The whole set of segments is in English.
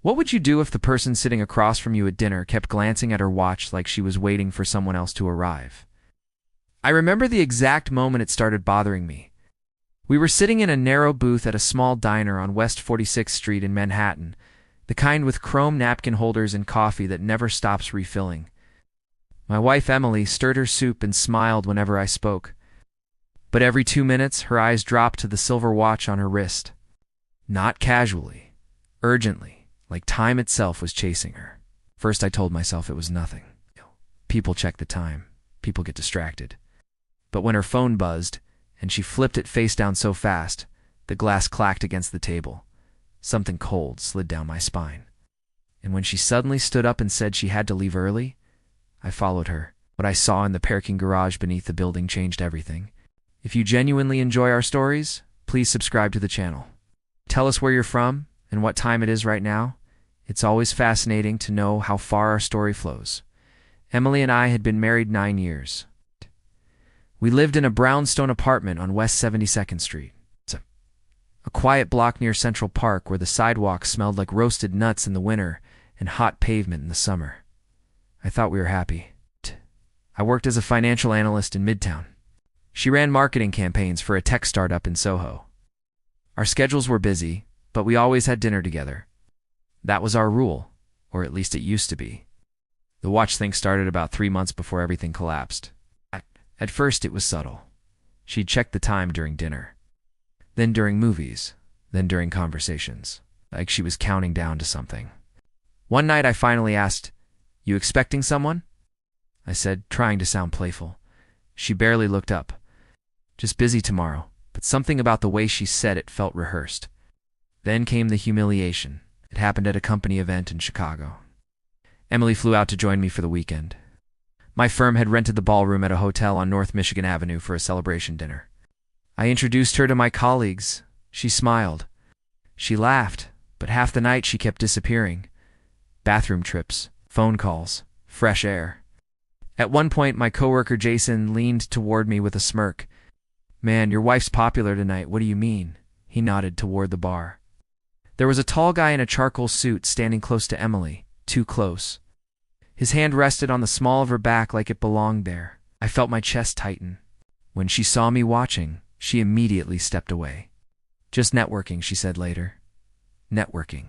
What would you do if the person sitting across from you at dinner kept glancing at her watch like she was waiting for someone else to arrive? I remember the exact moment it started bothering me. We were sitting in a narrow booth at a small diner on West 46th Street in Manhattan, the kind with chrome napkin holders and coffee that never stops refilling. My wife Emily stirred her soup and smiled whenever I spoke. But every 2 minutes, her eyes dropped to the silver watch on her wrist. Not casually, urgently, like time itself was chasing her. First I told myself it was nothing. People check the time. People get distracted. But when her phone buzzed, and she flipped it face down so fast, the glass clacked against the table. Something cold slid down my spine. And when she suddenly stood up and said she had to leave early, I followed her. What I saw in the parking garage beneath the building changed everything. If you genuinely enjoy our stories, please subscribe to the channel. Tell us where you're from and what time it is right now. It's always fascinating to know how far our story flows. Emily and I had been married 9 years. We lived in a brownstone apartment on West 72nd Street. It's a quiet block near Central Park where the sidewalk smelled like roasted nuts in the winter and hot pavement in the summer. I thought we were happy. I worked as a financial analyst in Midtown. She ran marketing campaigns for a tech startup in Soho. Our schedules were busy, but we always had dinner together. That was our rule, or at least it used to be. The watch thing started about 3 months before everything collapsed. At first, it was subtle. She'd check the time during dinner, then during movies, then during conversations, like she was counting down to something. One night, I finally asked, "You expecting someone?" I said, trying to sound playful. She barely looked up. Just busy tomorrow, but something about the way she said it felt rehearsed. Then came the humiliation. It happened at a company event in Chicago. Emily flew out to join me for the weekend. My firm had rented the ballroom at a hotel on North Michigan Avenue for a celebration dinner. I introduced her to my colleagues. She smiled. She laughed, but half the night she kept disappearing. Bathroom trips, phone calls, fresh air. At one point, my coworker Jason leaned toward me with a smirk. "Man, your wife's popular tonight. What do you mean?" He nodded toward the bar. There was a tall guy in a charcoal suit standing close to Emily, too close. His hand rested on the small of her back like it belonged there. I felt my chest tighten. When she saw me watching, she immediately stepped away. "Just networking," she said later. Networking.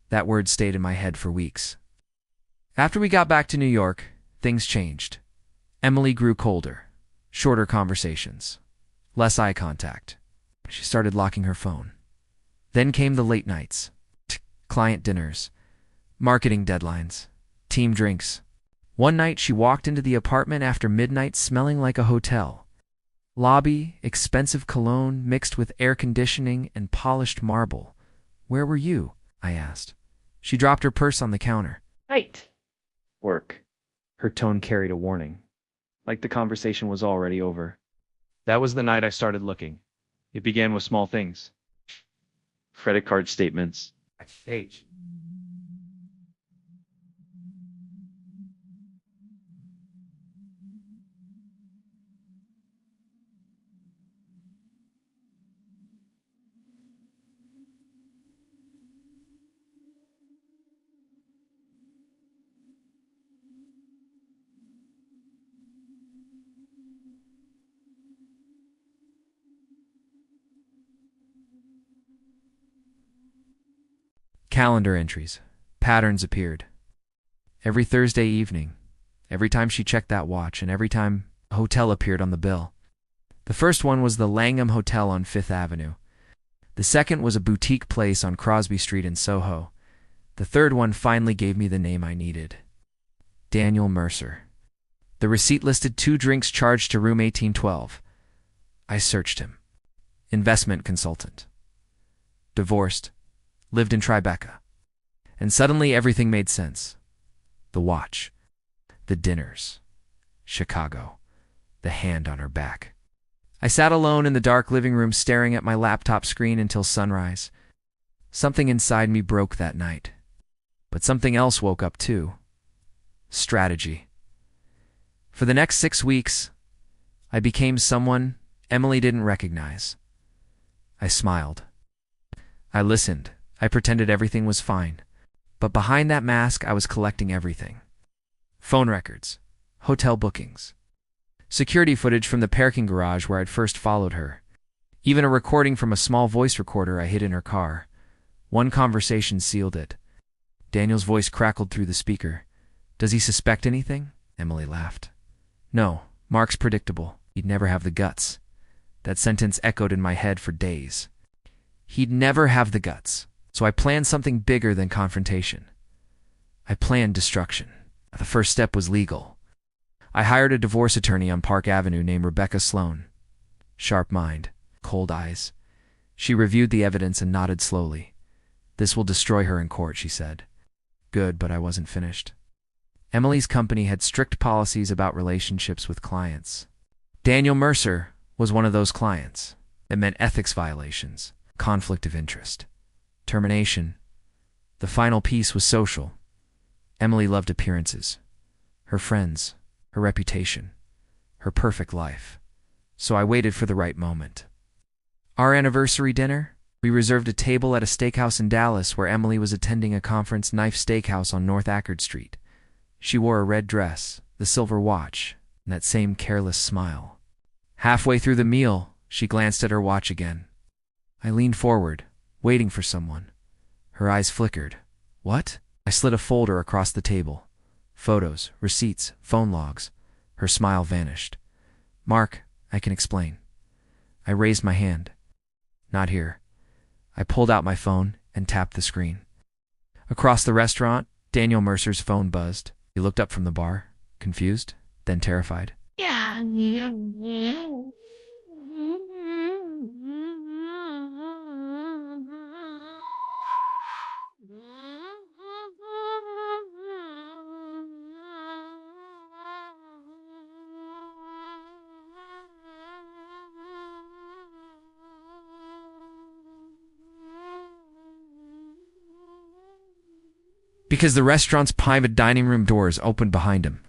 That word stayed in my head for weeks. After we got back to New York, things changed. Emily grew colder, shorter conversations, less eye contact. She started locking her phone. Then came the late nights, client dinners, marketing deadlines, team drinks. One night she walked into the apartment after midnight smelling like a hotel. Lobby, expensive cologne mixed with air conditioning and polished marble. "Where were you?" I asked. She dropped her purse on the counter. "Night. Work." Her tone carried a warning, like the conversation was already over. That was the night I started looking. It began with small things. Credit card statements. Age. Calendar entries. Patterns appeared. Every Thursday evening, every time she checked that watch, and every time a hotel appeared on the bill. The first one was the Langham Hotel on Fifth Avenue. The second was a boutique place on Crosby Street in Soho. The third one finally gave me the name I needed. Daniel Mercer. The receipt listed 2 drinks charged to room 1812. I searched him. Investment consultant. Divorced. Lived in Tribeca. And suddenly everything made sense. The watch. The dinners. Chicago. The hand on her back. I sat alone in the dark living room staring at my laptop screen until sunrise. Something inside me broke that night. But something else woke up too. Strategy. For the next 6 weeks, I became someone Emily didn't recognize. I smiled. I listened. I pretended everything was fine. But behind that mask, I was collecting everything. Phone records, hotel bookings, security footage from the parking garage where I'd first followed her, even a recording from a small voice recorder I hid in her car. One conversation sealed it. Daniel's voice crackled through the speaker. "Does he suspect anything?" Emily laughed. "No, Mark's predictable. He'd never have the guts." That sentence echoed in my head for days. He'd never have the guts. So I planned something bigger than confrontation. I planned destruction. The first step was legal. I hired a divorce attorney on Park Avenue named Rebecca Sloan. Sharp mind, cold eyes. She reviewed the evidence and nodded slowly. "This will destroy her in court," she said. Good, but I wasn't finished. Emily's company had strict policies about relationships with clients. Daniel Mercer was one of those clients. It meant ethics violations, conflict of interest, termination. The final piece was social. Emily loved appearances. Her friends, her reputation, her perfect life. So I waited for the right moment. Our anniversary dinner? We reserved a table at a steakhouse in Dallas where Emily was attending a conference, Knife Steakhouse on North Ackerd Street. She wore a red dress, the silver watch, and that same careless smile. Halfway through the meal, she glanced at her watch again. I leaned forward, waiting for someone. Her eyes flickered. "What?" I slid a folder across the table. Photos, receipts, phone logs. Her smile vanished. "Mark, I can explain." I raised my hand. "Not here." I pulled out my phone and tapped the screen. Across the restaurant, Daniel Mercer's phone buzzed. He looked up from the bar, confused, then terrified. "Yeah." Because the restaurant's private dining room doors opened behind him.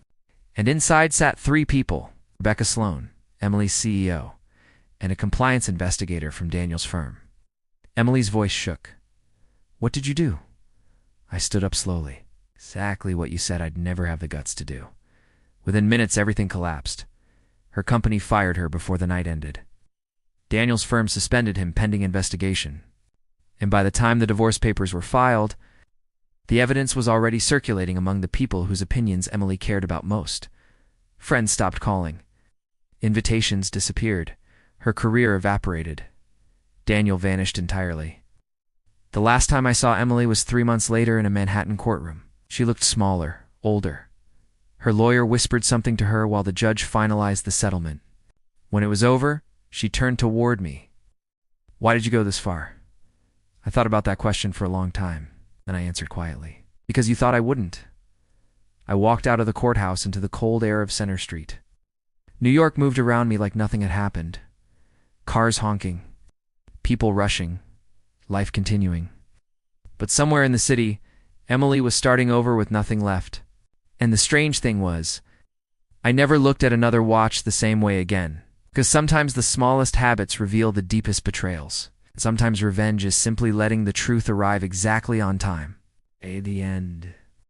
And inside sat three people: Rebecca Sloan, Emily's CEO, and a compliance investigator from Daniel's firm. Emily's voice shook. "What did you do?" I stood up slowly. "Exactly what you said I'd never have the guts to do." Within minutes, everything collapsed. Her company fired her before the night ended. Daniel's firm suspended him pending investigation. And by the time the divorce papers were filed, the evidence was already circulating among the people whose opinions Emily cared about most. Friends stopped calling. Invitations disappeared. Her career evaporated. Daniel vanished entirely. The last time I saw Emily was 3 months later in a Manhattan courtroom. She looked smaller, older. Her lawyer whispered something to her while the judge finalized the settlement. When it was over, she turned toward me. "Why did you go this far?" I thought about that question for a long time. Then I answered quietly, "Because you thought I wouldn't." I walked out of the courthouse into the cold air of Center Street. New York moved around me like nothing had happened. Cars honking, people rushing, life continuing. But somewhere in the city, Emily was starting over with nothing left. And the strange thing was, I never looked at another watch the same way again. Because sometimes the smallest habits reveal the deepest betrayals. Sometimes revenge is simply letting the truth arrive exactly on time. The end.